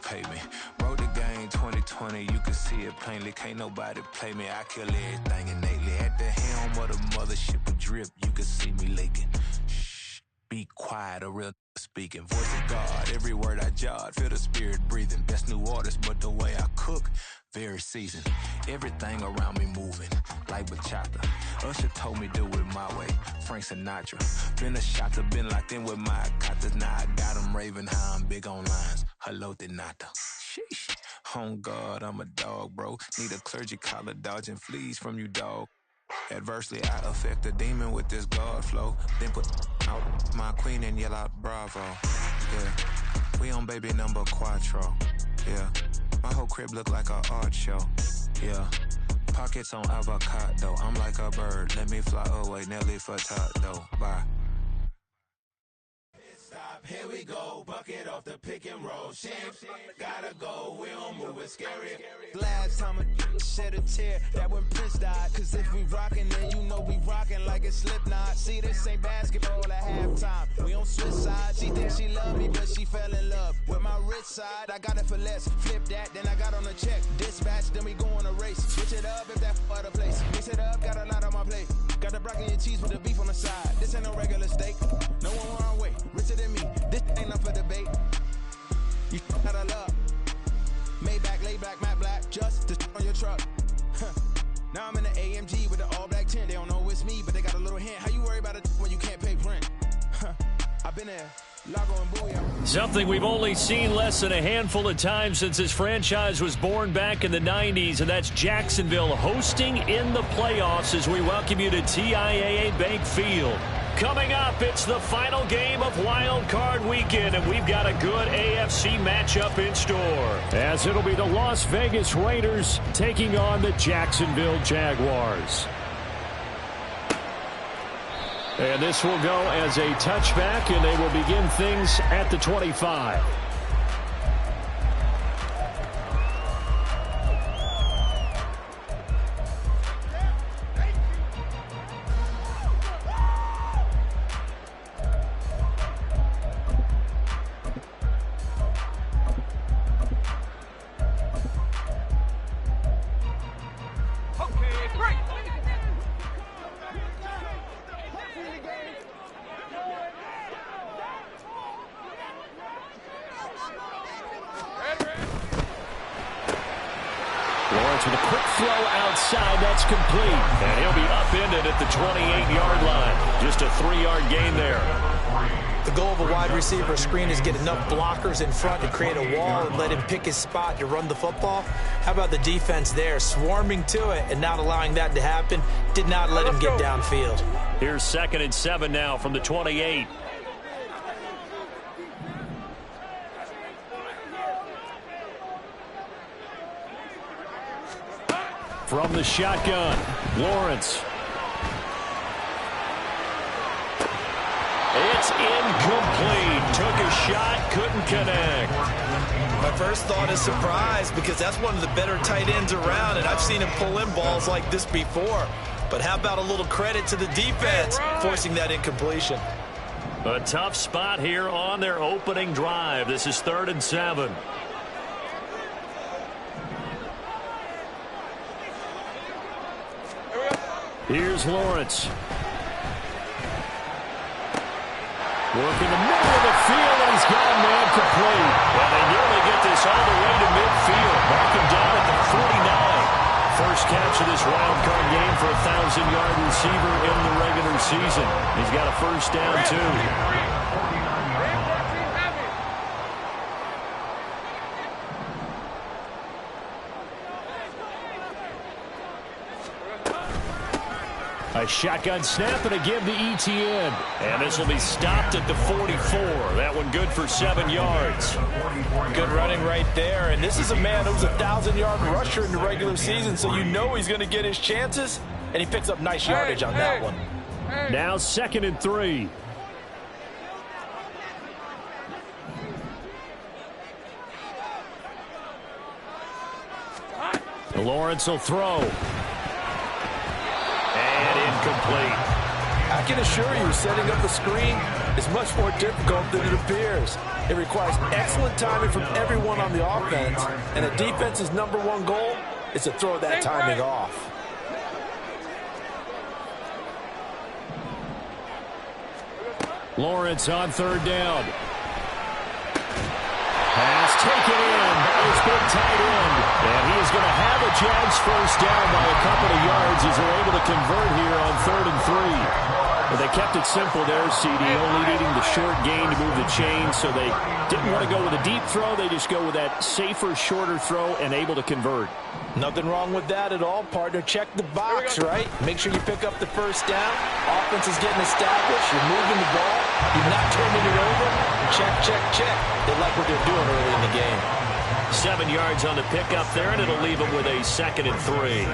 pay me. Wrote the game 2020, you can see it plainly. Can't nobody play me, I kill everything innately. At the helm of the mothership of drip, you can see me leaking. Shh, be quiet, a real speaking. Voice of God, every word I jot, feel the spirit breathing. Best new orders, but the way I cook, very seasoned. Everything around me moving, like bachata. Usher told me do it my way, Frank Sinatra. Been a shotter, been locked in with my cotters. Now I got them raving how I'm big on lines. Hello, de nata. Sheesh. On God, I'm a dog, bro. Need a clergy collar, dodging fleas from you, dog. Adversely, I affect a demon with this God flow. Then put out my queen and yell out bravo. Yeah, we on baby number quattro. Yeah, my whole crib look like a art show. Yeah, pockets on avocado. I'm like a bird, let me fly away. Nelly Furtado, bye. Stop, here we go, bucket off the pick and roll. Champs, gotta go, we don't move, it's scary. Last time a shed a tear, that when Prince died. Cause if we rockin', then you know we rockin' like a Slipknot. See, this ain't basketball at halftime, we on switch side. She thinks she love me, but she fell in love with my rich side. I got it for less, flip that, then I got on a check. Dispatch, then we go on a race. Switch it up if that other place. Mix it up, got a lot on my plate. Got the broccoli and cheese with the beef on the side. This ain't no regular steak, no one wrong way. Richer than me, this ain't up for debate. You got a love. Maybach, lay back, matte black, just to on your truck. Now I'm in the AMG with the all black tint. They don't know it's me, but they got a little hint. How you worry about it when you can't pay rent? I've been there. Lago and Booyah. Something we've only seen less than a handful of times since this franchise was born back in the 90s, and that's Jacksonville hosting in the playoffs as we welcome you to TIAA Bank Field. Coming up, it's the final game of Wild Card Weekend, and we've got a good AFC matchup in store. As it'll be the Las Vegas Raiders taking on the Jacksonville Jaguars. And this will go as a touchback, and they will begin things at the 25. With a quick throw outside, that's complete. And he'll be upended at the 28-yard line. Just a 3-yard gain there. The goal of a wide receiver screen is get enough blockers in front to create a wall and let him pick his spot to run the football. How about the defense there, swarming to it and not allowing that to happen? Did not let him get downfield. Here's 2nd and 7 now from the 28. From the shotgun, Lawrence. It's incomplete. Took a shot, couldn't connect. My first thought is surprise because that's one of the better tight ends around, and I've seen him pull in balls like this before. But how about a little credit to the defense forcing that incompletion? A tough spot here on their opening drive. This is 3rd and 7. Here's Lawrence. Working the middle of the field, and he's got a man complete. Well, they nearly get this all the way to midfield. Mark him down at the 49. First catch of this wild card game for a 1,000-yard receiver in the regular season. He's got a first down, too. A shotgun snap and a give to ETN. And this will be stopped at the 44. That one good for 7 yards. Good running right there. And this is a man who's a 1,000-yard rusher in the regular season, so you know he's going to get his chances. And he picks up nice yardage on that one. Now 2nd and 3. Lawrence will throw. And incomplete. I can assure you, setting up a screen is much more difficult than it appears. It requires excellent timing from everyone on the offense, and a defense's #1 goal is to throw that timing off. Lawrence on 3rd down. Pass taken in by his big tight end. And he is going to have a Jags first down by a couple of yards as they're able to convert here on 3rd and 3. But they kept it simple there, CD, only needing the short gain to move the chain, so they didn't want to go with a deep throw. They just go with that safer, shorter throw and able to convert. Nothing wrong with that at all, partner. Check the box, right? Make sure you pick up the first down. Offense is getting established. You're moving the ball. You're not turning it over. Check, check, check. They like what they're doing early in the game. 7 yards on the pickup there, and it'll leave them with a 2nd and 3.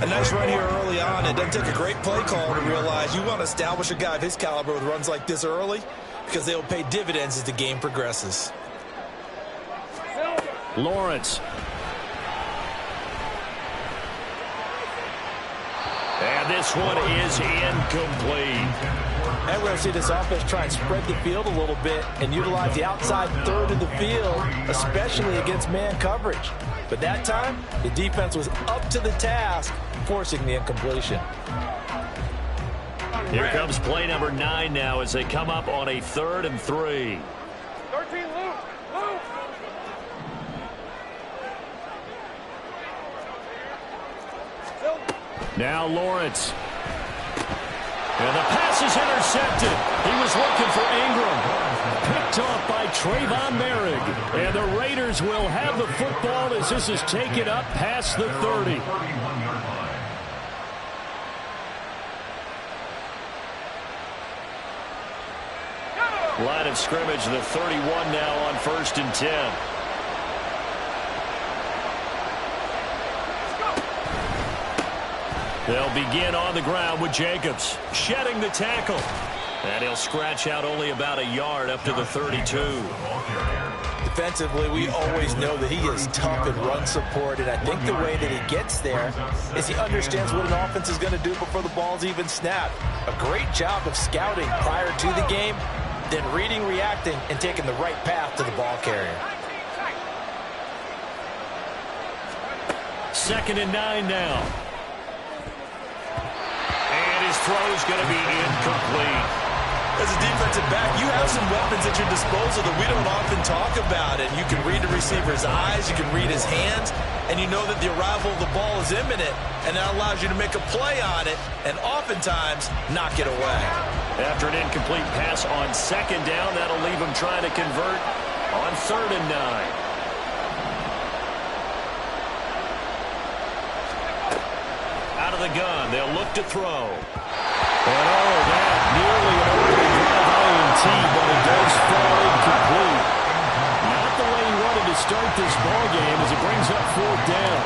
A nice run here early on. It doesn't take a great play call to realize you want to establish a guy of his caliber with runs like this early because they'll pay dividends as the game progresses. Lawrence. And this one is incomplete. And we're going to see this offense try and spread the field a little bit and utilize the outside third of the field, especially against man coverage. But that time, the defense was up to the task, forcing the incompletion. Here comes play number 9 now as they come up on a 3rd and 3. 13, Luke. Now Lawrence. And the pass is intercepted. He was looking for Ingram. Picked off by Trayvon Merrick. And the Raiders will have the football as this is taken up past the 30. Line of scrimmage, the 31 now on 1st and 10. They'll begin on the ground with Jacobs shedding the tackle. And he'll scratch out only about a yard up to the 32. Defensively, we always know that he is tough in run support, and I think the way that he gets there is he understands what an offense is going to do before the ball's even snapped. A great job of scouting prior to the game, then reading, reacting, and taking the right path to the ball carrier. 2nd and 9 now. And his throw is going to be incomplete. As a defensive back, you have some weapons at your disposal that we don't often talk about. And you can read the receiver's eyes, you can read his hands, and you know that the arrival of the ball is imminent, and that allows you to make a play on it and oftentimes knock it away. After an incomplete pass on 2nd down, that'll leave him trying to convert on 3rd and 9. Out of the gun, they'll look to throw. And that nearly an early drive INT, but it does fall incomplete. Not the way he wanted to start this ball game as it brings up 4th down.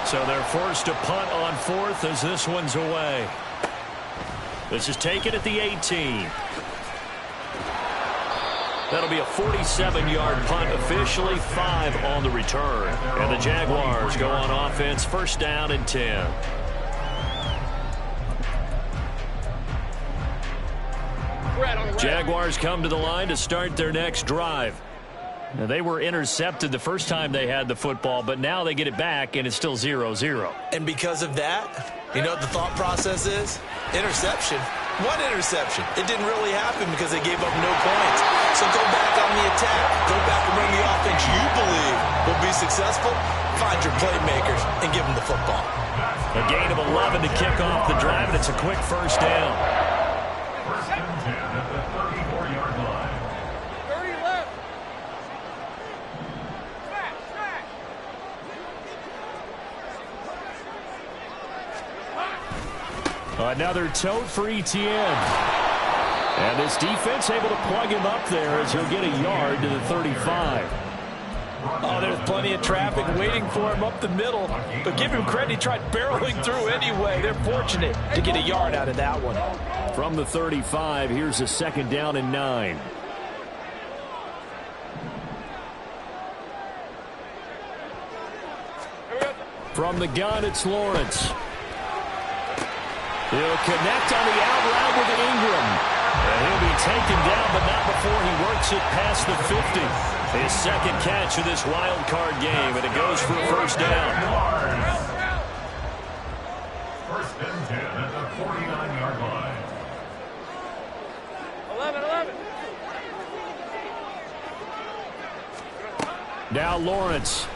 So they're forced to punt on 4th as this one's away. This is taken at the 18. That'll be a 47-yard punt, officially 5 on the return. And the Jaguars go on offense, 1st down and 10. Jaguars come to the line to start their next drive. Now, they were intercepted the first time they had the football, but now they get it back, and it's still 0-0. And because of that, you know what the thought process is? Interception. One interception. It didn't really happen because they gave up no points. So go back on the attack. Go back and run the offense you believe will be successful. Find your playmakers and give them the football. A gain of 11 to kick off the drive, and it's a quick 1st down. Another tote for Etienne. And this defense able to plug him up there as he'll get a yard to the 35. Oh, there's plenty of traffic waiting for him up the middle. But give him credit, he tried barreling through anyway. They're fortunate to get a yard out of that one. From the 35, here's a 2nd down and 9. From the gun, it's Lawrence. He'll connect on the out route with Ingram. And he'll be taken down, but not before he works it past the 50. His second catch of this wild card game, and it goes for a first down. First and 10 at the 49-yard line. 11. Now Lawrence.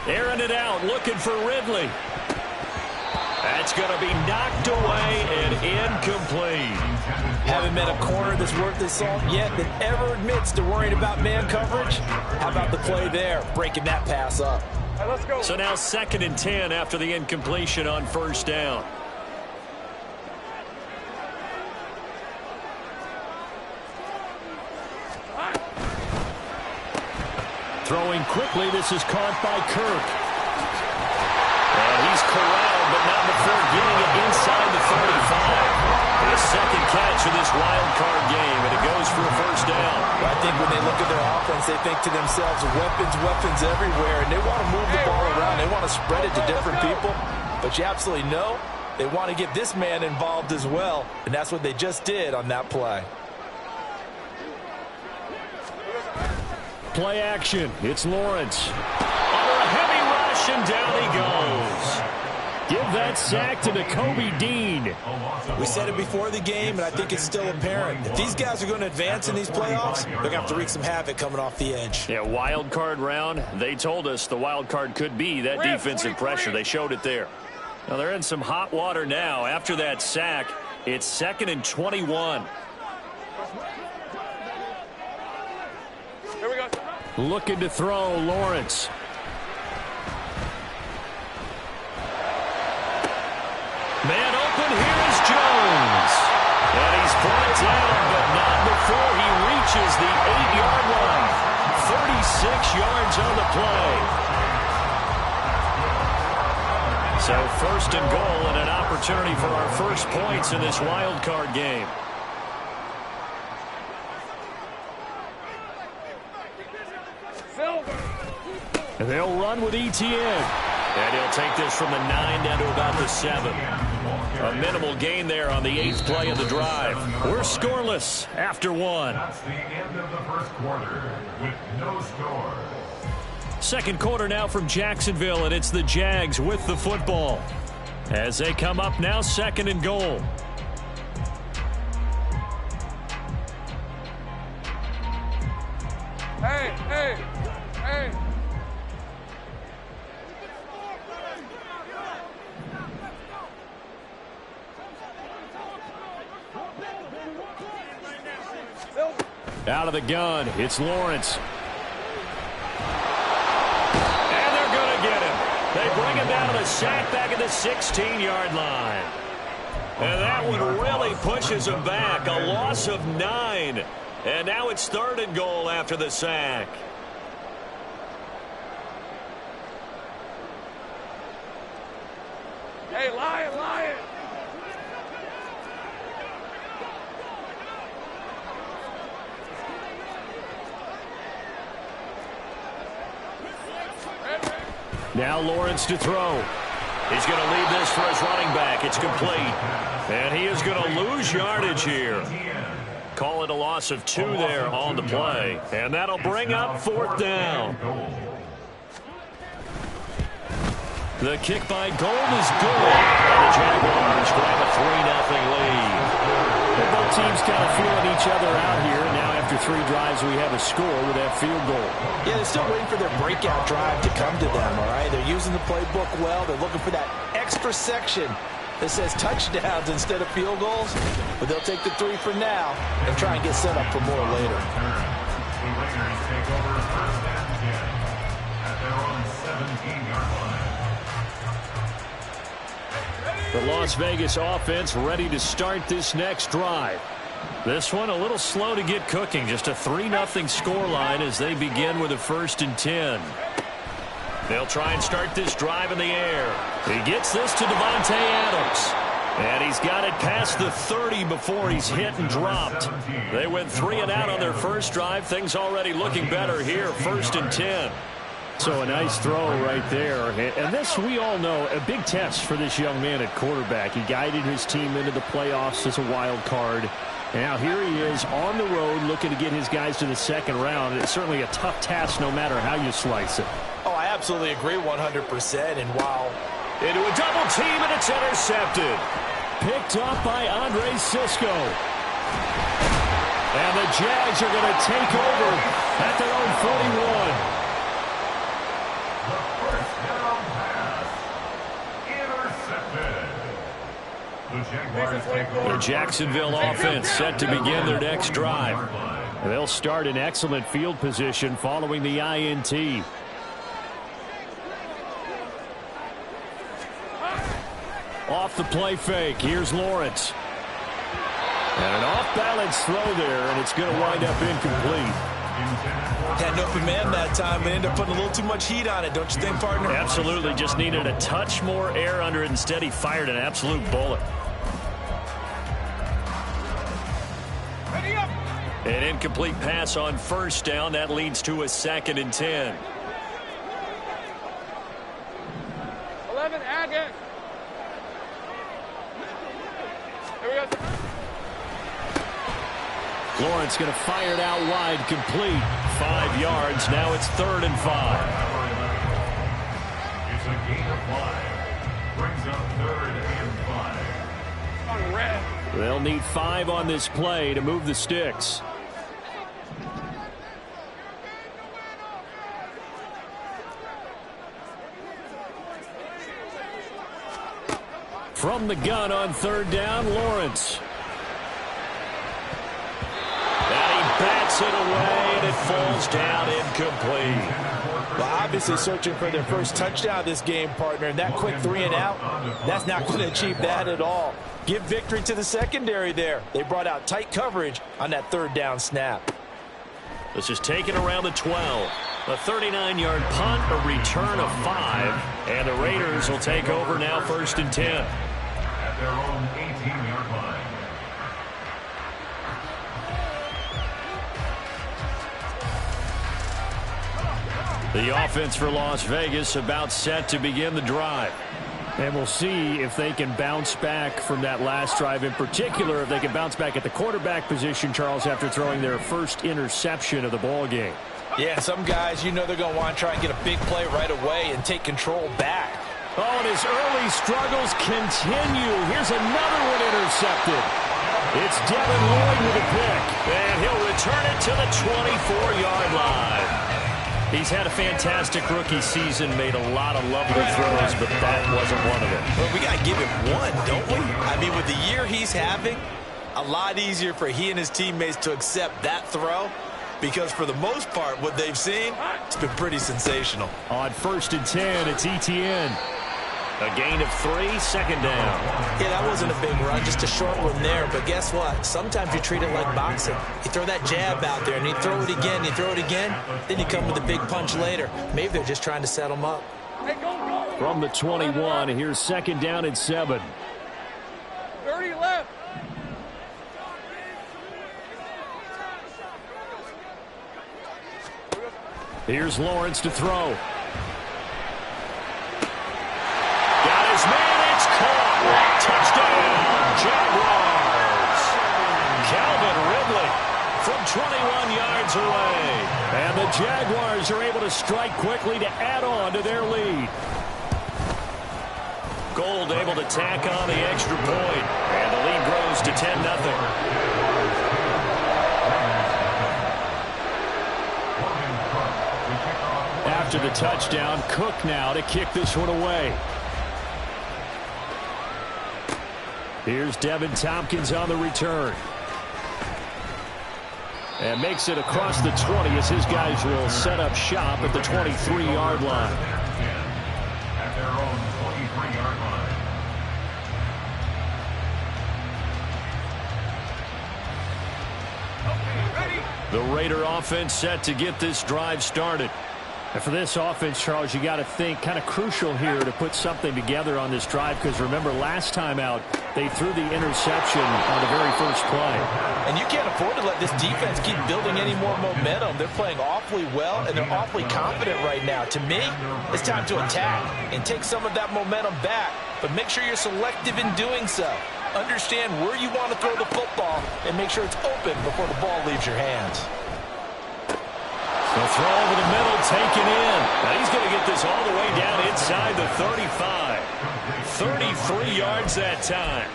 Airing it out, looking for Ridley. That's going to be knocked away and incomplete. Haven't met a corner that's worth his salt yet that ever admits to worrying about man coverage. How about the play there, breaking that pass up? Right, let's go. So now 2nd and 10 after the incompletion on first down. Throwing quickly, this is caught by Kirk. And he's corralled, but not before getting it inside the 35. His second catch of this wild card game, and it goes for a first down. I think when they look at their offense, they think to themselves, weapons everywhere, and they want to move the ball around. They want to spread it to different people, but you absolutely know they want to get this man involved as well, and that's what they just did on that play. Play action. It's Lawrence. Under a heavy rush, and down he goes. Give that sack to Kobe Dean. We said it before the game, and I think it's still apparent. If these guys are going to advance in these playoffs, they're going to have to wreak some havoc coming off the edge. Yeah, wild card round. They told us the wild card could be that defensive pressure. They showed it there. Now they're in some hot water now. After that sack, it's 2nd and 21. Here we go. Looking to throw, Lawrence. Man open, here is Jones. And he's brought down, but not before he reaches the 8-yard line. 36 yards on the play. So 1st and goal, and an opportunity for our first points in this wild card game. And they'll run with Etienne. And he'll take this from the 9 down to about the 7. A minimal gain there on the 8th play of the drive. We're scoreless after 1. That's the end of the first quarter with no score. Second quarter now from Jacksonville, and it's the Jags with the football. As they come up now, 2nd and goal. Hey. Out of the gun, it's Lawrence. And they're going to get him. They bring him down to the sack back at the 16-yard line. And that one really pushes him back. A loss of 9. And now it's 3rd and goal after the sack. Hey, Lion. Now Lawrence to throw. He's going to leave this for his running back. It's complete. And he is going to lose yardage here. Call it a loss of 2 there on the play. And that'll bring up 4th down. The kick by Gold is good. And the Jaguars grab a 3-0 lead. Both teams kind of feeling each other out here. Now after 3 drives, we have a score with that field goal. Yeah, they're still waiting for their breakout drive to come to them, all right? They're using the playbook well. They're looking for that extra section that says touchdowns instead of field goals. But they'll take the 3 for now and try and get set up for more later. The Raiders take over 1st and 10 at their own 17-yard line. The Las Vegas offense ready to start this next drive. This one a little slow to get cooking. Just a 3-0 scoreline as they begin with a 1st and 10. They'll try and start this drive in the air. He gets this to Devontae Adams. And he's got it past the 30 before he's hit and dropped. They went 3 and out on their first drive. Things already looking better here. 1st and 10. So a nice throw right there. And this, we all know, a big test for this young man at quarterback. He guided his team into the playoffs as a wild card. And now here he is on the road looking to get his guys to the second round. It's certainly a tough task no matter how you slice it. Oh, I absolutely agree 100%. And wow. Into a double team, and it's intercepted. Picked up by Andre Cisco. And the Jags are going to take over at their own 41. The Jacksonville offense set to begin their next drive. They'll start in excellent field position following the INT. Off the play fake. Here's Lawrence. And an off-balance throw there, and it's going to wind up incomplete. Had an open man that time, but ended up putting a little too much heat on it, don't you think, partner? Absolutely. Just needed a touch more air under it. Instead, he fired an absolute bullet. An incomplete pass on first down. That leads to a 2nd and 10. 11, add it. Here we go. Lawrence going to fire it out wide, complete. 5 yards. Now it's 3rd and 5. It's a gain of 5. Brings up 3rd and 5. On red. They'll need 5 on this play to move the sticks. From the gun on 3rd down, Lawrence. And he bats it away, and it falls down incomplete. Well, obviously searching for their first touchdown this game, partner. And that quick 3 and out, that's not going to achieve that at all. Give victory to the secondary there. They brought out tight coverage on that 3rd down snap. This is taken around the 12. A 39-yard punt, a return of 5. And the Raiders will take over now 1st and 10. At their own 18-yard line. The offense for Las Vegas about set to begin the drive. And we'll see if they can bounce back from that last drive. In particular, if they can bounce back at the quarterback position, Charles, after throwing their first interception of the ball game. Yeah, some guys, you know they're going to want to try and get a big play right away and take control back. Oh, and his early struggles continue. Here's another one intercepted. It's Devin Lloyd with a pick. And he'll return it to the 24-yard line. He's had a fantastic rookie season, made a lot of lovely throws, but that wasn't one of them. Well, we got to give him one, don't we? I mean, with the year he's having, a lot easier for he and his teammates to accept that throw, because for the most part, what they've seen, it's been pretty sensational. On 1st and 10, it's ETN. A gain of 3, 2nd down. Yeah, that wasn't a big run, just a short one there. But guess what? Sometimes you treat it like boxing. You throw that jab out there, and you throw it again, then you come with a big punch later. Maybe they're just trying to set them up. From the 21, here's 2nd down and 7. 30 left. Here's Lawrence to throw. Got his man, it's caught. Touchdown, Jaguars. Calvin Ridley from 21 yards away. And the Jaguars are able to strike quickly to add on to their lead. Gold able to tack on the extra point. And the lead grows to 10-0. After the touchdown, Cook now to kick this one away. Here's Devin Tompkins on the return. And makes it across the 20 as his guys will set up shop at the 23-yard line. At their own 23-yard line. The Raider offense set to get this drive started. And for this offense, Charles, you got to think kind of crucial here to put something together on this drive, because remember last time out they threw the interception on the very first play. And you can't afford to let this defense keep building any more momentum. They're playing awfully well, and they're awfully confident right now. To me, it's time to attack and take some of that momentum back, but make sure you're selective in doing so. Understand where you want to throw the football and make sure it's open before the ball leaves your hands. They'll throw over the middle, taken in. Now he's going to get this all the way down inside the 35. 33 yards that time.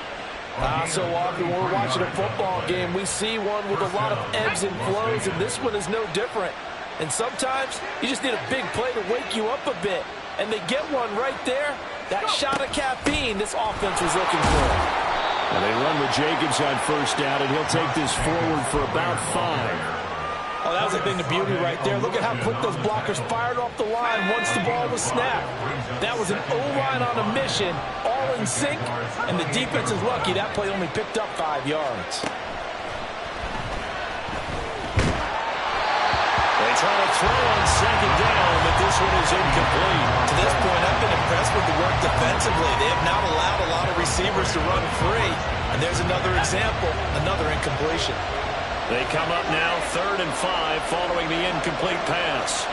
So often when we're watching a football game, we see one with a lot of ebbs and flows, and this one is no different. And sometimes you just need a big play to wake you up a bit. And they get one right there. That shot of caffeine this offense was looking for. And they run with Jacobs on first down, and he'll take this forward for about 5. Oh, that was a thing of beauty right there. Look at how quick those blockers fired off the line once the ball was snapped. That was an O-line on a mission, all in sync, and the defense is lucky that play only picked up 5 yards. They try to throw on second down, but this one is incomplete. To this point, I've been impressed with the work defensively. They have not allowed a lot of receivers to run free. And there's another example, another incompletion. They come up now 3rd and 5 following the incomplete pass.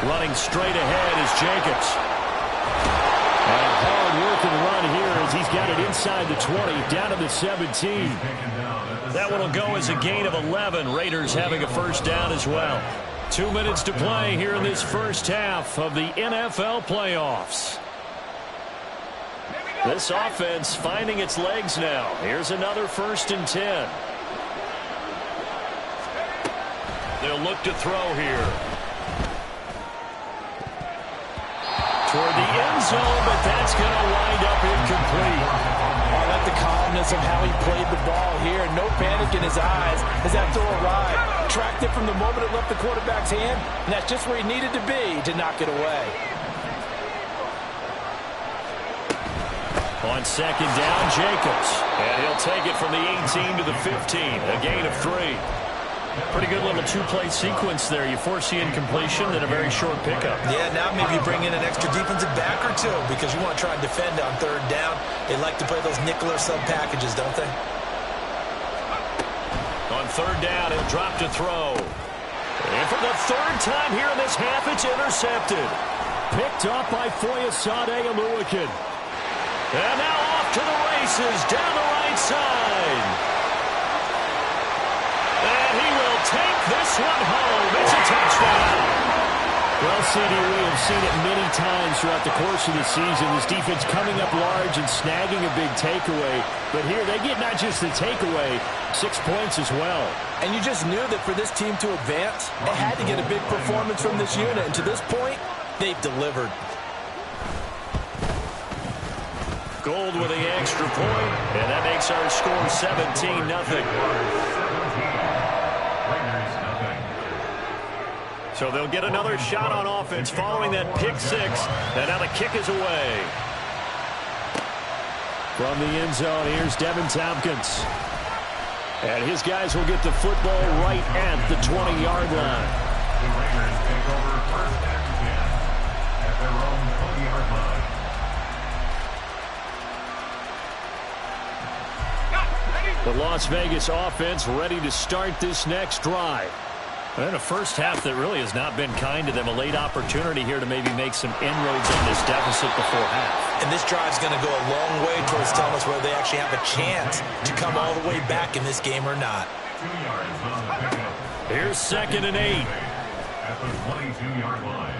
Running straight ahead is Jacobs. And a hard-working run here as he's got it inside the 20, down to the 17. That one will go as a gain of 11. Raiders having a first down as well. 2 minutes to play here in this first half of the NFL playoffs. This offense finding its legs now. Here's another 1st and 10. They'll look to throw here. Toward the end zone, but that's going to wind up incomplete. I like the calmness of how he played the ball here. No panic in his eyes as that throw arrived. Tracked it from the moment it left the quarterback's hand, and that's just where he needed to be to knock it away. On second down, Jacobs. And he'll take it from the 18 to the 15. A gain of 3. Pretty good little two-play sequence there. You force the incompletion, then a very short pickup. Yeah, now maybe you bring in an extra defensive back or two because you want to try and defend on 3rd down. They like to play those nickel or sub packages, don't they? On 3rd down, he'll drop to throw. And for the 3rd time here in this half, it's intercepted. Picked up by Foyesade Aluakin. And now off to the races down the right side. And he will take this one home. It's a touchdown. Well, CD, we have seen it many times throughout the course of the season. This defense coming up large and snagging a big takeaway. But here they get not just the takeaway, 6 points as well. And you just knew that for this team to advance, it had to get a big performance from this unit. And to this point, they've delivered. Gold with the extra point, and that makes our score 17-0. So they'll get another shot on offense following that pick 6, and now the kick is away. From the end zone, here's Devin Tompkins. And his guys will get the football right at the 20-yard line. The Raiders take over 1st and 10 at their own 20-yard line. The Las Vegas offense ready to start this next drive. And a first half that really has not been kind to them. A late opportunity here to maybe make some inroads on this deficit before half. And this drive's going to go a long way towards telling us whether they actually have a chance to come all the way back in this game or not. 2 yards on the pickup. Here's 2nd and 8. At the 22-yard line.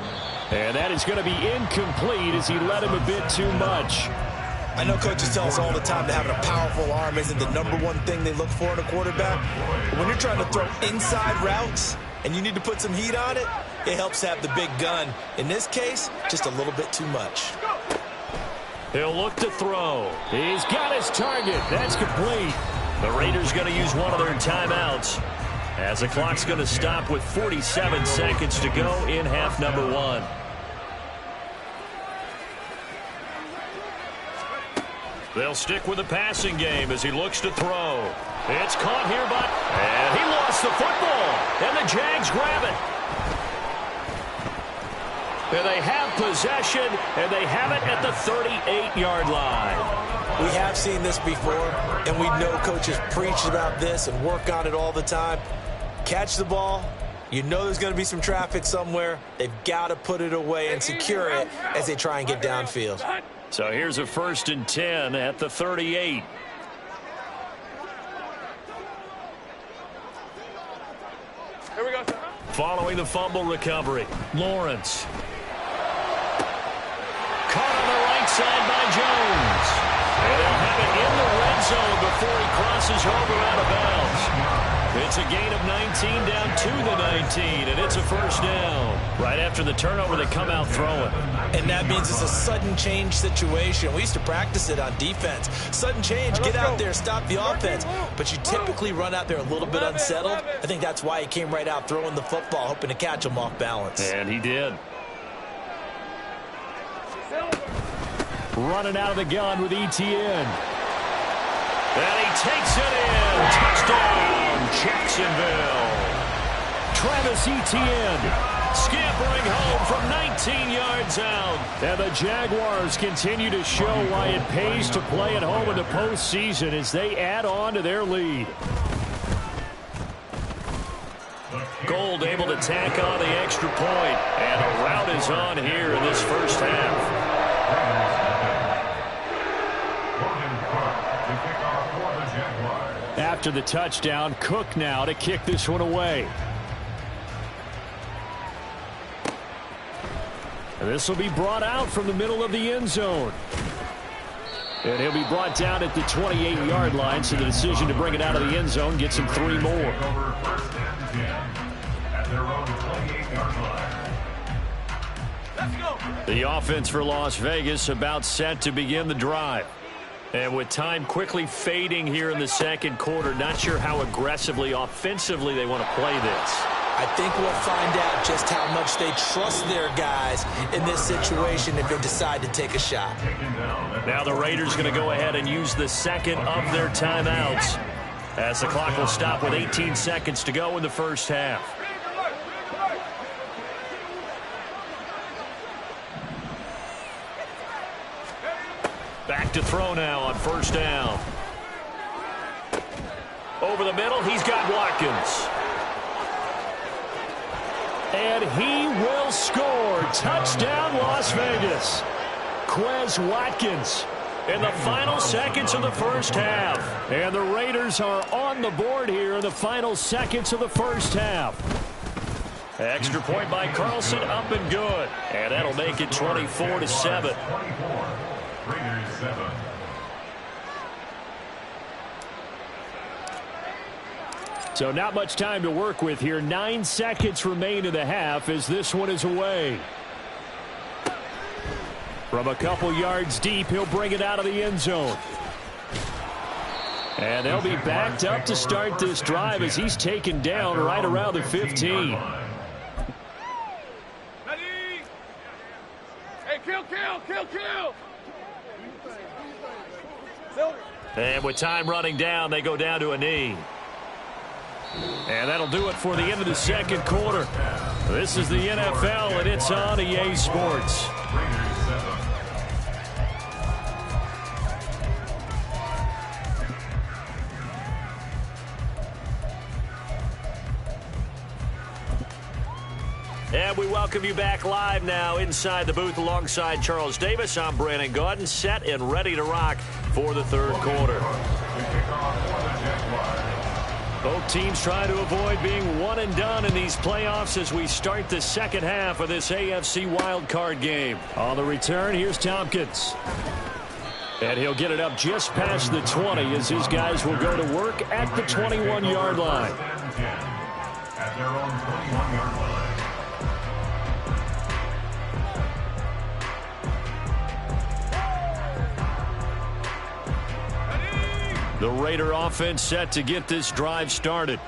And that is going to be incomplete as he led him a bit too much. I know coaches tell us all the time that having a powerful arm isn't the #1 thing they look for in a quarterback. But when you're trying to throw inside routes and you need to put some heat on it, it helps to have the big gun. In this case, just a little bit too much. He'll look to throw. He's got his target. That's complete. The Raiders going to use one of their timeouts as the clock's going to stop with 47 seconds to go in half number 1. They'll stick with the passing game as he looks to throw. It's caught here by... And he lost the football. And the Jags grab it. And they have possession, and they have it at the 38-yard line. We have seen this before, and we know coaches preach about this and work on it all the time. Catch the ball. You know there's going to be some traffic somewhere. They've got to put it away and secure it as they try and get downfield. So here's a 1st and 10 at the 38. Here we go, sir. Following the fumble recovery, Lawrence. Caught on the right side by Jones. And they'll have it in the red zone before he crosses over out of bounds. It's a gain of 19 down to the 19, and it's a 1st down. Right after the turnover, they come out throwing. And that means it's a sudden change situation. We used to practice it on defense. Sudden change, get out there, stop the offense. But you typically run out there a little bit unsettled. I think that's why he came right out throwing the football, hoping to catch him off balance. And he did. Running out of the gun with Etienne. And he takes it in. Touchdown, Jacksonville. Travis Etienne scampering home from 19 yards out. And the Jaguars continue to show why it pays to play at home in the postseason as they add on to their lead. Gold able to tack on the extra point. And a rout is on here in this first half. After the touchdown, Cook now to kick this one away. This will be brought out from the middle of the end zone. And he'll be brought down at the 28-yard line, so the decision to bring it out of the end zone gets him 3 more. The offense for Las Vegas about set to begin the drive. And with time quickly fading here in the second quarter, not sure how aggressively, offensively they want to play this. I think we'll find out just how much they trust their guys in this situation if they decide to take a shot. Now the Raiders going to go ahead and use the second of their timeouts as the clock will stop with 18 seconds to go in the first half. Back to throw now on 1st down. Over the middle, he's got Watkins. And he will score. Touchdown, Las Vegas. Quez Watkins in the final seconds of the first half. And the Raiders are on the board here in the final seconds of the first half. Extra point by Carlson, up and good. And that'll make it 24-7. Raiders 7. So not much time to work with here. 9 seconds remain in the half as this one is away. From a couple yards deep, he'll bring it out of the end zone. And they'll be backed up to start this drive as he's taken down right around the 15. Hey, kill. And with time running down, they go down to a knee. And that'll do it for the end of the second quarter. This is the NFL, and it's on EA Sports. And we welcome you back live now inside the booth alongside Charles Davis. I'm Brandon Gaudin, set and ready to rock for the third quarter. Both teams trying to avoid being one and done in these playoffs as we start the second half of this AFC wildcard game. On the return, here's Tompkins. And he'll get it up just past the 20 as his guys will go to work at the 21-yard line. At their own 21-yard line. The Raider offense set to get this drive started.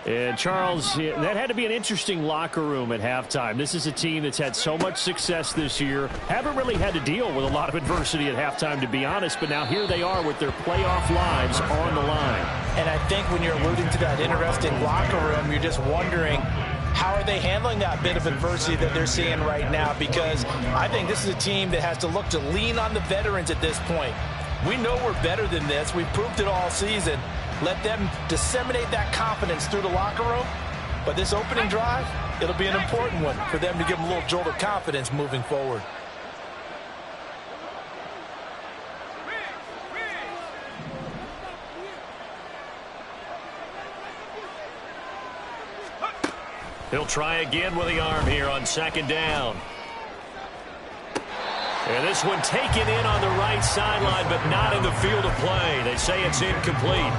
And, Charles, that had to be an interesting locker room at halftime. This is a team that's had so much success this year. Haven't really had to deal with a lot of adversity at halftime, to be honest. But now here they are with their playoff lives on the line. And I think when you're alluding to that interesting locker room, you're just wondering, how are they handling that bit of adversity that they're seeing right now? Because I think this is a team that has to look to lean on the veterans at this point. We know we're better than this. We've proved it all season. Let them disseminate that confidence through the locker room. But this opening drive, it'll be an important one for them to give them a little jolt of confidence moving forward. He'll try again with the arm here on second down. And this one taken in on the right sideline, but not in the field of play. They say it's incomplete.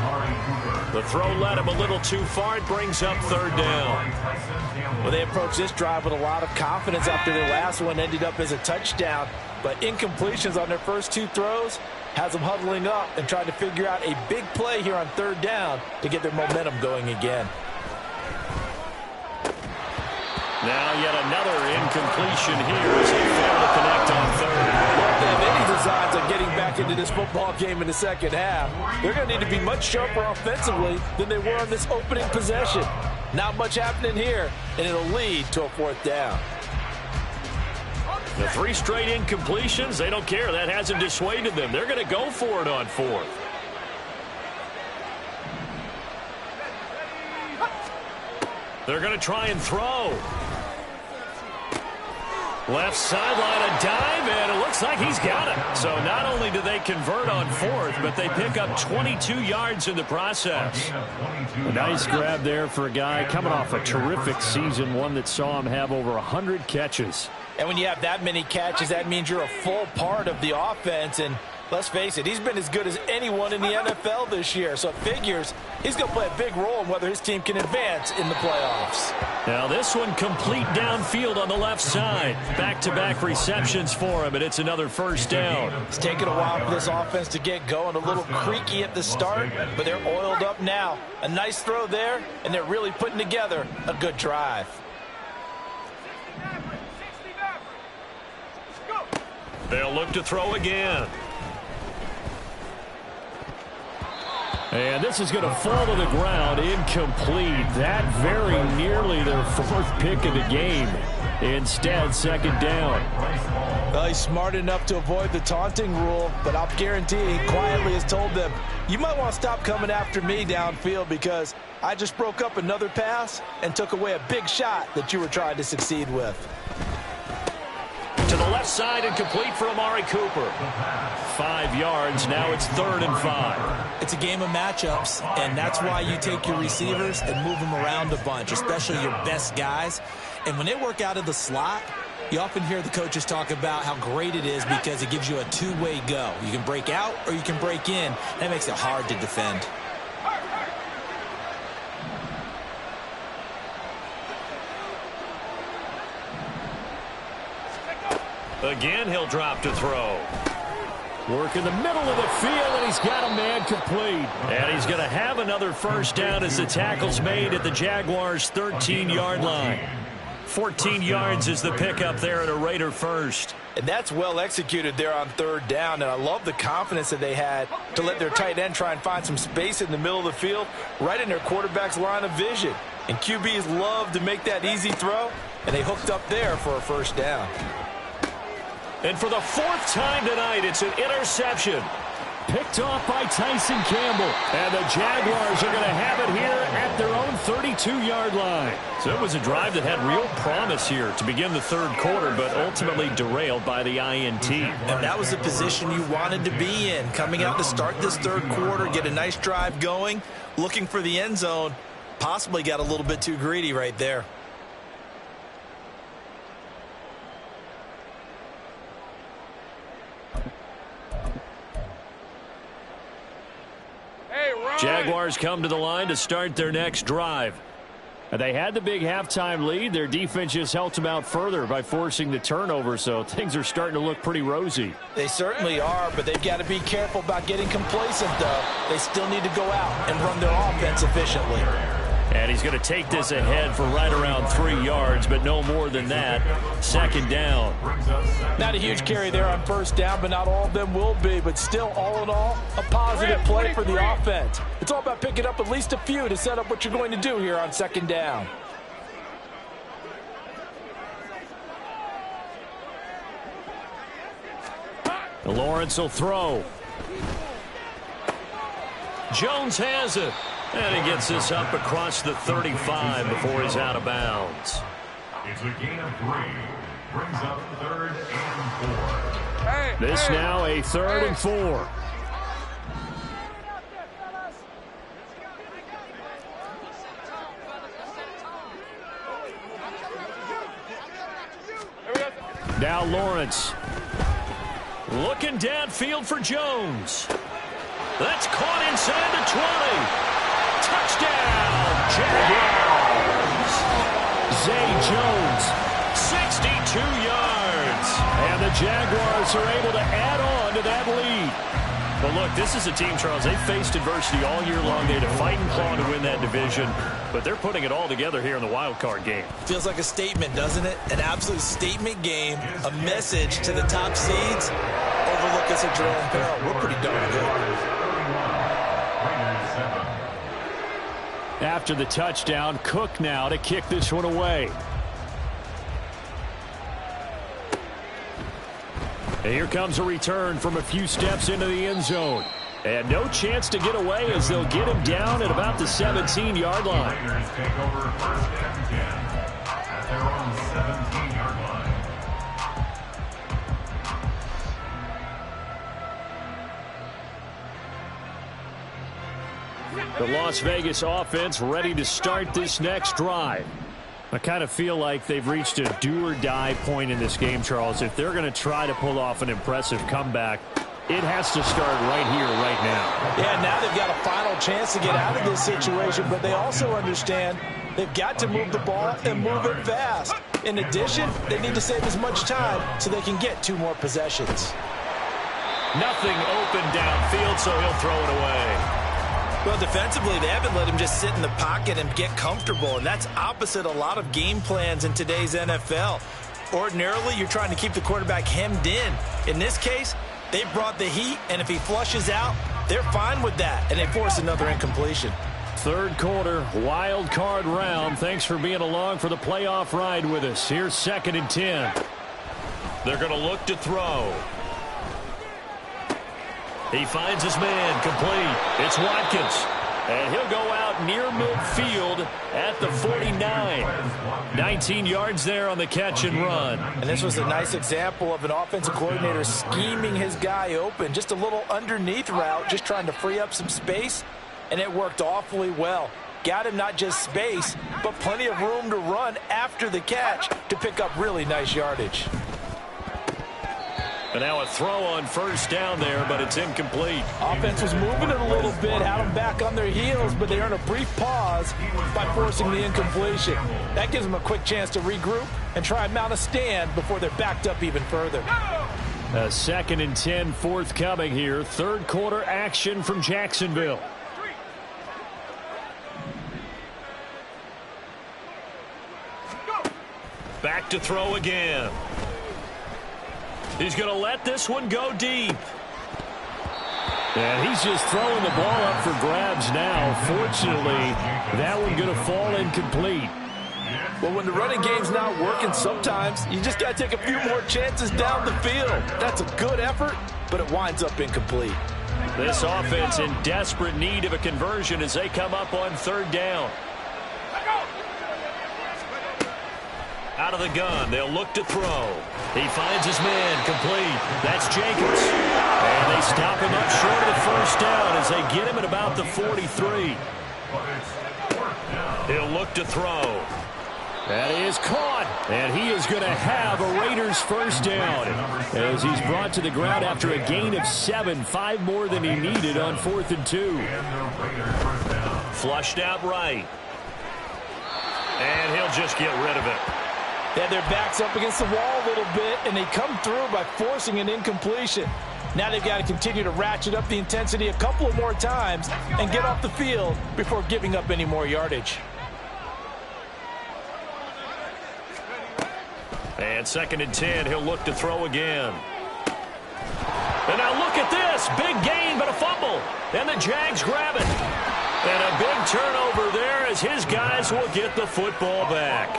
The throw led him a little too far. It brings up third down. Well, they approached this drive with a lot of confidence after their last one ended up as a touchdown. But incompletions on their first two throws has them huddling up and trying to figure out a big play here on third down to get their momentum going again. Now yet another incompletion here as they fail to connect on third. Well, if they have any designs on getting back into this football game in the second half, they're going to need to be much sharper offensively than they were on this opening possession. Not much happening here, and it'll lead to a fourth down. The 3 straight incompletions, they don't care. That hasn't dissuaded them. They're going to go for it on fourth. They're going to try and throw. Left sideline, a dive, and it looks like he's got it. So not only do they convert on fourth, but they pick up 22 yards in the process. A nice grab there for a guy coming off a terrific season, one that saw him have over 100 catches. And when you have that many catches, that means you're a full part of the offense. And let's face it, he's been as good as anyone in the NFL this year. So it figures he's going to play a big role in whether his team can advance in the playoffs. Now this one complete downfield on the left side. Back-to-back receptions for him, and it's another first down. It's taken a while for this offense to get going. A little creaky at the start, but they're oiled up now. A nice throw there, and they're really putting together a good drive. They'll look to throw again. And this is going to fall to the ground, incomplete. That very nearly their fourth pick of the game. Instead, second down. Well, he's smart enough to avoid the taunting rule, but I'll guarantee he quietly has told them, you might want to stop coming after me downfield because I just broke up another pass and took away a big shot that you were trying to succeed with. To the left side and complete for Amari Cooper. 5 yards. Now it's 3rd and 5. It's a game of matchups, and that's why you take your receivers and move them around a bunch, especially your best guys. And when they work out of the slot, you often hear the coaches talk about how great it is because it gives you a two-way go. You can break out or you can break in. That makes it hard to defend. Again, he'll drop to throw. Work in the middle of the field, and he's got a man complete. And he's going to have another first down as the tackle's made at the Jaguars' 13-yard line. 14 yards is the pickup there at a Raider first. And that's well executed there on third down, and I love the confidence that they had to let their tight end try and find some space in the middle of the field, right in their quarterback's line of vision. And QBs love to make that easy throw, and they hooked up there for a first down. And for the 4th time tonight, it's an interception. Picked off by Tyson Campbell. And the Jaguars are going to have it here at their own 32-yard line. So it was a drive that had real promise here to begin the third quarter, but ultimately derailed by the INT. And that was the position you wanted to be in. Coming out to start this third quarter, get a nice drive going, looking for the end zone. Possibly got a little bit too greedy right there. Jaguars come to the line to start their next drive. And they had the big halftime lead. Their defense just helped them out further by forcing the turnover, so things are starting to look pretty rosy. They certainly are, but they've got to be careful about getting complacent, though. They still need to go out and run their offense efficiently. And he's going to take this ahead for right around 3 yards, but no more than that. Second down. Not a huge carry there on first down, but not all of them will be. But still, all in all, a positive play for the offense. It's all about picking up at least a few to set up what you're going to do here on second down. Lawrence will throw. Jones has it. And he gets this up across the 35 before he's out of bounds. It's a gain of 3. Brings up 3rd and 4. This now a 3rd and 4. Now Lawrence. Looking downfield for Jones. That's caught inside the 20. Touchdown, Jaguars. Zay Jones, 62 yards. And the Jaguars are able to add on to that lead. But look, this is a team, Charles, they faced adversity all year long. They had to fight and claw to win that division. But they're putting it all together here in the wild card game. Feels like a statement, doesn't it? An absolute statement game, a message to the top seeds. Overlook us at Jerome Peril. We're pretty darn good. After the touchdown, Cook now to kick this one away. And here comes a return from a few steps into the end zone. And no chance to get away as they'll get him down at about the 17-yard line. Raiders take over 1st and 10 at their own 17-yard line. The Las Vegas offense ready to start this next drive. I kind of feel like they've reached a do-or-die point in this game, Charles. If they're going to try to pull off an impressive comeback, it has to start right here, right now. Yeah, now they've got a final chance to get out of this situation, but they also understand they've got to move the ball and move it fast. In addition, they need to save as much time so they can get 2 more possessions. Nothing open downfield, so he'll throw it away. Well, defensively, they haven't let him just sit in the pocket and get comfortable, and that's opposite a lot of game plans in today's NFL. Ordinarily, you're trying to keep the quarterback hemmed in. In this case, they brought the heat, and if he flushes out, they're fine with that, and they force another incompletion. 3rd quarter, wild card round. Thanks for being along for the playoff ride with us. Here's 2nd and 10. They're going to look to throw. He finds his man, complete. It's Watkins. And he'll go out near midfield at the 49. 19 yards there on the catch and run. And this was a nice example of an offensive coordinator scheming his guy open. Just a little underneath route, just trying to free up some space. And it worked awfully well. Got him not just space, but plenty of room to run after the catch to pick up really nice yardage. And now a throw on 1st down there, but it's incomplete. Offense was moving it a little bit, had them back on their heels, but they earned a brief pause by forcing the incompletion. That gives them a quick chance to regroup and try and mount a stand before they're backed up even further. A 2nd and 10 forthcoming here. 3rd quarter action from Jacksonville. Back to throw again. He's going to let this one go deep. And he's just throwing the ball up for grabs now. Fortunately, that one going to fall incomplete. Well, when the running game's not working, sometimes you just got to take a few more chances down the field. That's a good effort, but it winds up incomplete. This offense in desperate need of a conversion as they come up on 3rd down. Out of the gun, they'll look to throw. He finds his man, complete. That's Jacobs. And they stop him up short of the 1st down as they get him at about the 43. He'll look to throw. That is caught. And he is going to have a Raiders 1st down as he's brought to the ground after a gain of 7, 5 more than he needed on 4th and 2. Flushed out right. And he'll just get rid of it. They had their backs up against the wall a little bit, and they come through by forcing an incompletion. Now they've got to continue to ratchet up the intensity a couple of more times and get off the field before giving up any more yardage. And 2nd and 10, he'll look to throw again. And now look at this. Big gain, but a fumble. And the Jags grab it. And a big turnover there as his guys will get the football back.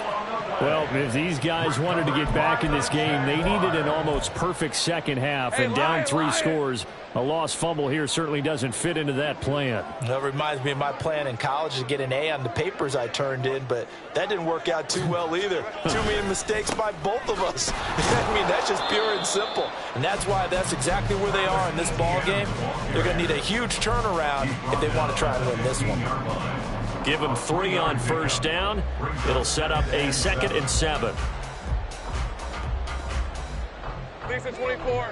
Well, if these guys wanted to get back in this game, they needed an almost perfect second half, and down 3 scores. A lost fumble here certainly doesn't fit into that plan. That reminds me of my plan in college to get an A on the papers I turned in, but that didn't work out too well either. Too many mistakes by both of us. I mean, that's just pure and simple. And that's why that's exactly where they are in this ball game. They're going to need a huge turnaround if they want to try and win this one. Give them 3 on first down. It'll set up a 2nd and 7. Lisa 24.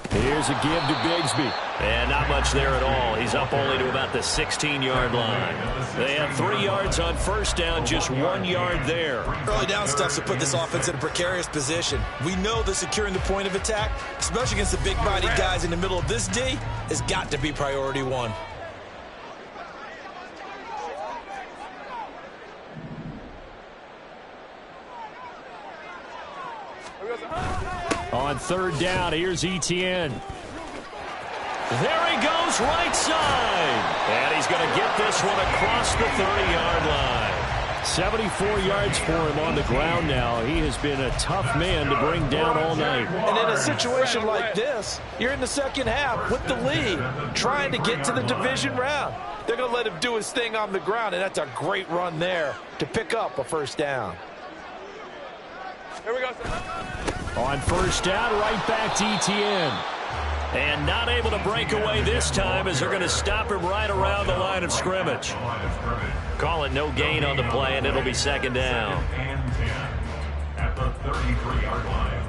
Here's a give to Bigsby. And not much there at all. He's up only to about the 16-yard line. They have 3 yards on first down, just 1 yard there. Early down stuff to put this offense in a precarious position. We know that securing the point of attack, especially against the big-bodied guys in the middle of this D, has got to be priority 1. On third down, here's Etienne. There he goes, right side. And he's going to get this one across the 30-yard line. 74 yards for him on the ground now. He has been a tough man to bring down all night. And in a situation like this, you're in the second half with the lead, trying to get to the division round. They're going to let him do his thing on the ground, and that's a great run there to pick up a first down. Here we go, sir. On first down, right back to Etienne. And not able to break away this time as they're going to stop him right around the line of scrimmage. Call it no gain on the play, and it'll be 2nd down. And 10 at the 33-yard line.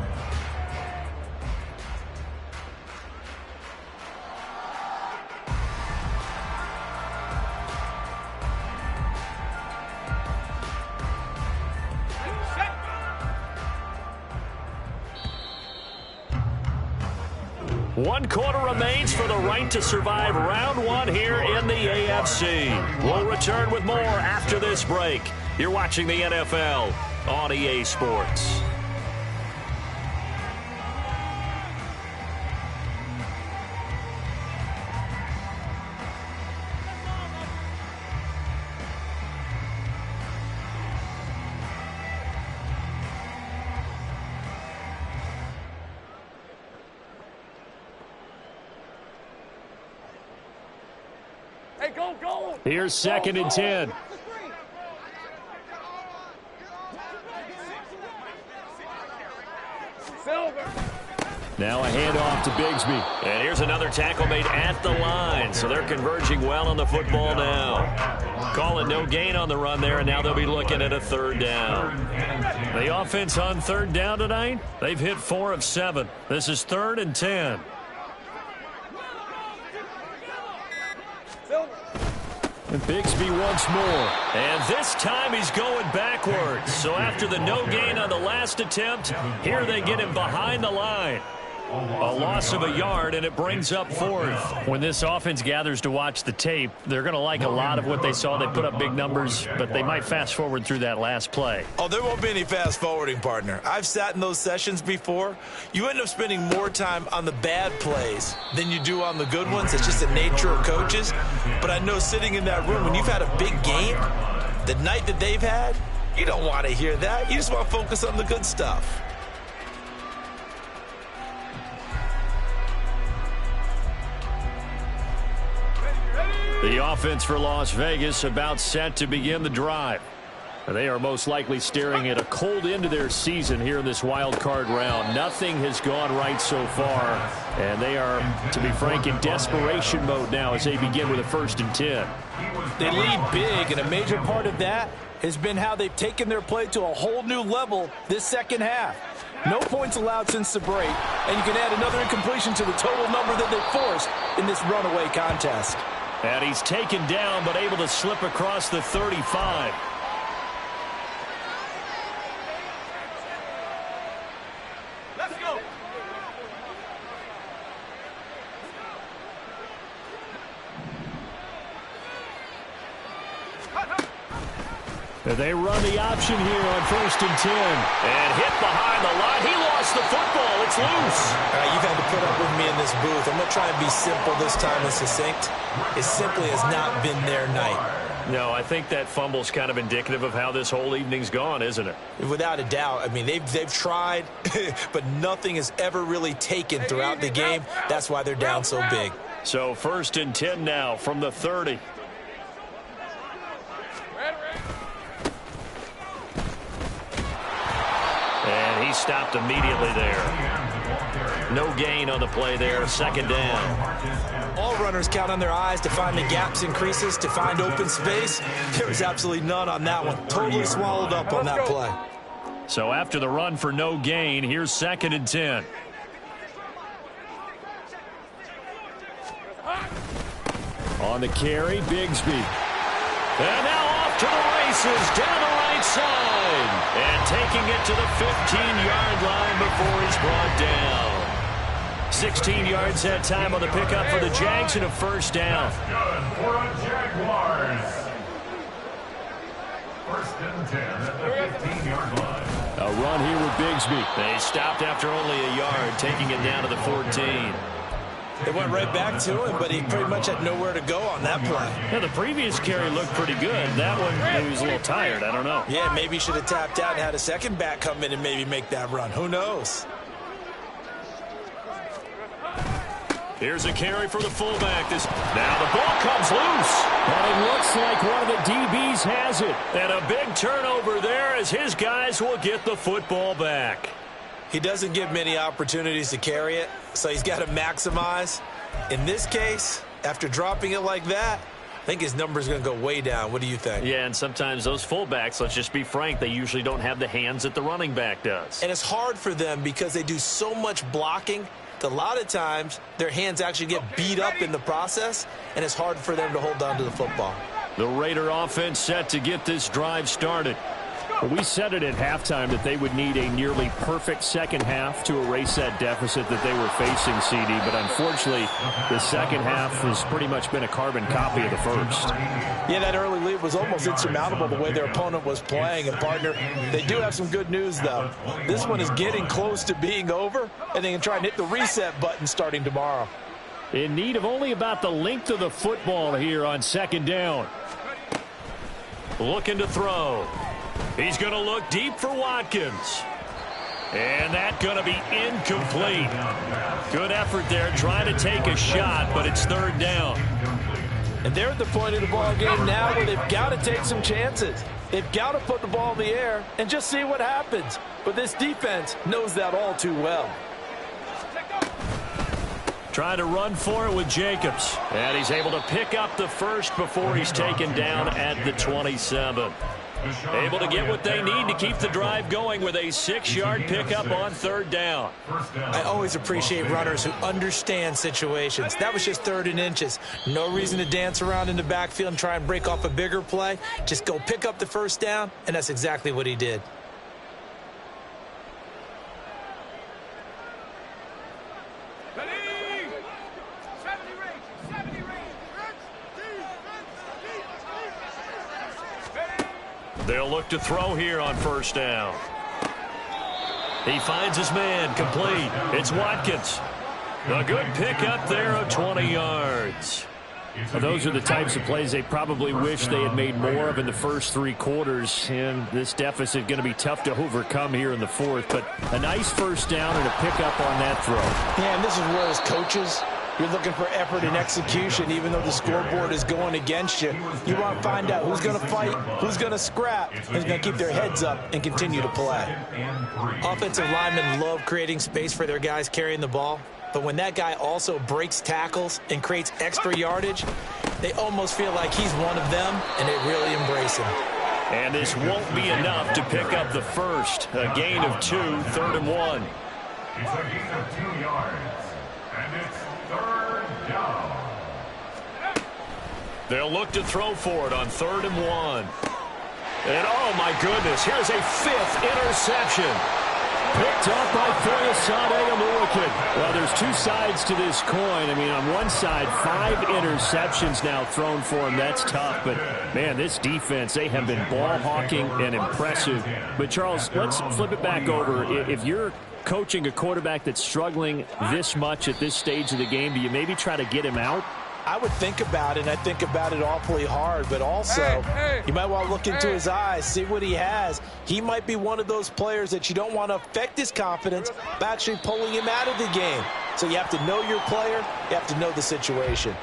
One quarter remains for the right to survive round 1 here in the AFC. We'll return with more after this break. You're watching the NFL on EA Sports. Hey, go, go. Here's 2nd and 10. Silver. Now a handoff to Bigsby. And here's another tackle made at the line, so they're converging well on the football now. Call it no gain on the run there, and now they'll be looking at a 3rd down. The offense on 3rd down tonight, they've hit 4 of 7. This is 3rd and 10. And Bigsby once more. And this time he's going backwards. So after the no gain on the last attempt, here they get him behind the line. A loss of a yard, and it brings up 4th. When this offense gathers to watch the tape, they're going to like a lot of what they saw. They put up big numbers, but they might fast forward through that last play. Oh, there won't be any fast forwarding, partner. I've sat in those sessions before. You end up spending more time on the bad plays than you do on the good ones. It's just the nature of coaches. But I know sitting in that room, when you've had a big game, the night that they've had, you don't want to hear that. You just want to focus on the good stuff. The offense for Las Vegas about set to begin the drive. They are most likely staring at a cold end to their season here in this wild card round. Nothing has gone right so far, and they are, to be frank, in desperation mode now as they begin with a 1st and 10. They lead big, and a major part of that has been how they've taken their play to a whole new level this second half. No points allowed since the break, and you can add another incompletion to the total number that they forced in this runaway contest. And he's taken down, but able to slip across the 35. Let's go. They run the option here on 1st and 10. And hit behind the line. He lost the football gets loose. All right, you've had to put up with me in this booth. I'm going to try and be simple this time and succinct. It simply has not been their night. No, I think that fumble's kind of indicative of how this whole evening's gone, isn't it? Without a doubt. I mean, they've tried, but nothing has ever really taken throughout the game. That's why they're down so big. So 1st and 10 now from the 30. And he stopped immediately there. No gain on the play there. 2nd down. All runners count on their eyes to find the gaps and creases, to find open space. There was absolutely none on that one. Totally swallowed up on that play. So after the run for no gain, here's 2nd and 10. On the carry, Bigsby. And now off to the races down the right side. And taking it to the 15-yard line before he's brought down. 16 yards that time on the pickup for the Jags and a 1st down. That's good for the Jaguars. 1st and 10 at the 15-yard line. A run here with Bigsby. They stopped after only a yard, taking it down to the 14. They went right back to him, but he pretty much had nowhere to go on that play. Yeah, the previous carry looked pretty good. That one, he was a little tired. I don't know. Yeah, maybe he should have tapped out and had a second back come in and maybe make that run. Who knows? Here's a carry for the fullback. Now the ball comes loose. And it looks like one of the DBs has it. And a big turnover there as his guys will get the football back. He doesn't give many opportunities to carry it, so he's got to maximize. In this case, after dropping it like that, I think his number is going to go way down. What do you think? Yeah, and sometimes those fullbacks, let's just be frank, they usually don't have the hands that the running back does. And it's hard for them because they do so much blocking. A lot of times, their hands actually get beat up in the process, and it's hard for them to hold on to the football. The Raider offense set to get this drive started. We said it at halftime that they would need a nearly perfect second half to erase that deficit that they were facing, CD. But unfortunately, the second half has pretty much been a carbon copy of the first. Yeah, that early lead was almost insurmountable the way their opponent was playing. And, partner, they do have some good news, though. This one is getting close to being over, and they can try and hit the reset button starting tomorrow. In need of only about the length of the football here on 2nd down. Looking to throw. He's going to look deep for Watkins. And that's going to be incomplete. Good effort there trying to take a shot, but it's 3rd down. And they're at the point of the ball game now where they've got to take some chances. They've got to put the ball in the air and just see what happens. But this defense knows that all too well. Trying to run for it with Jacobs. And he's able to pick up the first before he's taken down at the 27. Able to get what they need to keep the drive going with a 6-yard pickup on 3rd down. I always appreciate runners who understand situations. That was just 3rd and inches. No reason to dance around in the backfield and try and break off a bigger play. Just go pick up the 1st down, and that's exactly what he did. They'll look to throw here on 1st down. He finds his man, complete. It's Watkins. A good pickup there of 20 yards. Well, those are the types of plays they probably wish they had made more of in the first 3 quarters. And this deficit going to be tough to overcome here in the 4th. But a nice 1st down and a pickup on that throw. Yeah, and this is where as coaches, you're looking for effort and execution, even though the scoreboard is going against you. You want to find out who's going to fight, who's going to scrap, who's going to keep their heads up and continue to play. Offensive linemen love creating space for their guys carrying the ball, but when that guy also breaks tackles and creates extra yardage, they almost feel like he's one of them, and they really embrace him. And this won't be enough to pick up the first. A gain of 2, 3rd and 1. It's a gain of 2 yards, and it's 3rd down. They'll look to throw for it on 3rd and 1. And oh my goodness, here's a 5th interception. Picked up by Foyesade American. Well, there's 2 sides to this coin. I mean, on one side, 5 interceptions now thrown for him. That's tough. But, man, this defense, they have been ball hawking and impressive. But, Charles, let's flip it back over. If you're coaching a quarterback that's struggling this much at this stage of the game? Do you maybe try to get him out? I would think about it, and I think about it awfully hard, but also you might want to look into his eyes, see what he has. He might be one of those players that you don't want to affect his confidence by actually pulling him out of the game. So you have to know your player, you have to know the situation.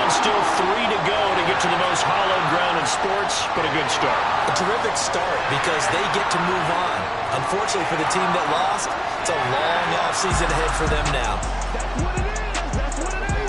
Still 3 to go to get to the most hallowed ground in sports, but a good start. A terrific start because they get to move on. Unfortunately for the team that lost, it's a long offseason ahead for them now. That's what it is. That's what it is.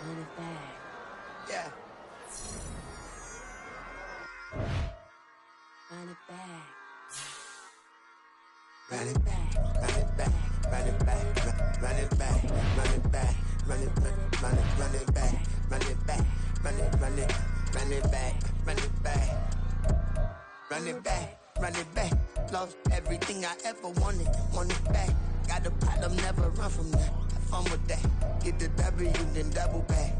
Run it back. Yeah. Run it back. Run it back, run it back, run it back, run it back, run it back, run it back, run it back, run it back, run it back, run it back, run it back, run it back. Lost everything I ever wanted it back. Got a problem, never run from that. Have fun with that. Get the W, then double back.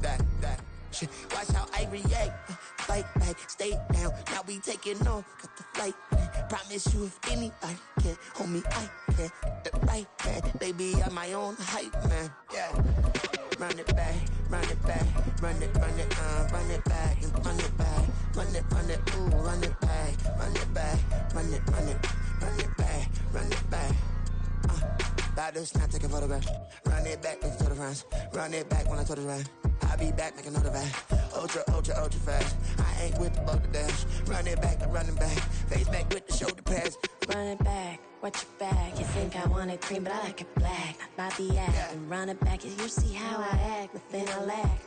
That. Shit. Watch how I react. Fight back, stay down. Now we taking off. Got the flight. Promise you, if anybody can hold me, I can. The right hand, baby, I'm my own hype man. Yeah. Run it back, run it back, run it back, and run it back, run it, ooh, run it back, run it back, run it back, run it back. About to snap, take a photograph. Run it back, make it to the friends. Run it back when I told it right. I'll be back, make another back. Ultra fast. I ain't with the boat to dash. Run it back, I'm running back. Face back with the shoulder pads. Run it back, watch your back. You think I want it cream, but I like it black. Not by the act. And run it back, you see how I act. Within I lack.